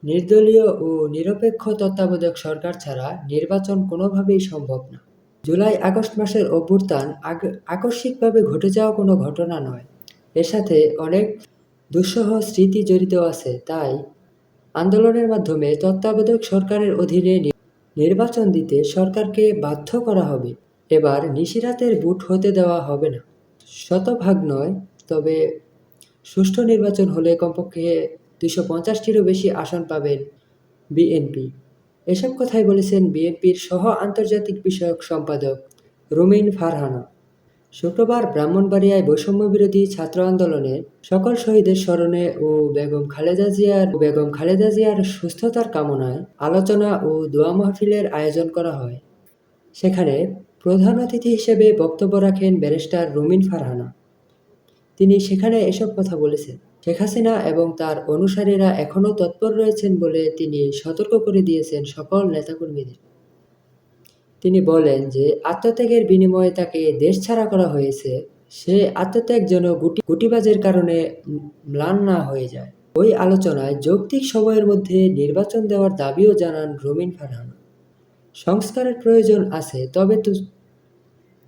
নির্দলীয় ও নিরপেক্ষ তত্ত্বাবধায়ক সরকার ছাড়া নির্বাচন কোনোভাবেই সম্ভব না। জুলাই-আগস্ট মাসের অভ্যুত্থান আকস্মিকভাবে ঘটে যাওয়া কোনো ঘটনা নয়। এর সাথে অনেক দুঃসহ স্মৃতি জড়িত আছে। তাই আন্দোলনের মাধ্যমে তত্ত্বাবধায়ক সরকারের অধীনে নির্বাচন দিতে সরকারকে বাধ্য করা হবে। এবার নিশিরাতের ভোট হতে দেওয়া হবে না। শতভাগ নয়, তবে সুষ্ঠু নির্বাচন হলে কমপক্ষে ২৫০টিরও বেশি আসন পাবেন বিএনপি। এসব কথাই বলেছেন বিএনপির সহ আন্তর্জাতিক বিষয়ক সম্পাদক রুমিন ফারহানা। শুক্রবার ব্রাহ্মণবাড়িয়ায় বৈষম্যবিরোধী ছাত্র আন্দোলনের সকল শহীদের স্মরণে ও বেগম খালেদা জিয়ার সুস্থতার কামনায় আলোচনা ও দোয়া মাহফিলের আয়োজন করা হয়। সেখানে প্রধান অতিথি হিসেবে বক্তব্য রাখেন ব্যারিস্টার রুমিন ফারহানা। তিনি সেখানে এসব কথা বলেছেন। শেখ হাসিনা এবং তার অনুসারীরা এখনও তৎপর রয়েছেন বলে তিনি সতর্ক করে দিয়েছেন সকল নেতাকর্মীদের। তিনি বলেন যে আত্মত্যাগের বিনিময়ে তাকে দেশ ছাড়া করা হয়েছে, সে আত্মত্যাগ যেন গুটিবাজের কারণে ম্লান না হয়ে যায়। ওই আলোচনায় যৌক্তিক সময়ের মধ্যে নির্বাচন দেওয়ার দাবিও জানান রুমিন ফারহানা। সংস্কারের প্রয়োজন আছে,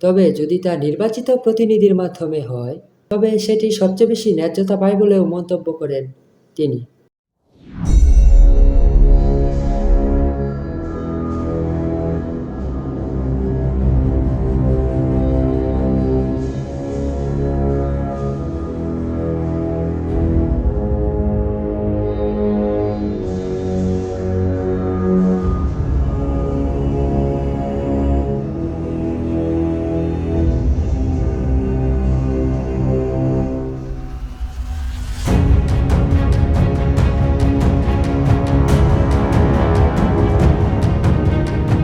তবে যদি তা নির্বাচিত প্রতিনিধির মাধ্যমে হয়, তবে সেটি সবচেয়ে বেশি ন্যায্যতা পায় বলেও মন্তব্য করেন তিনি।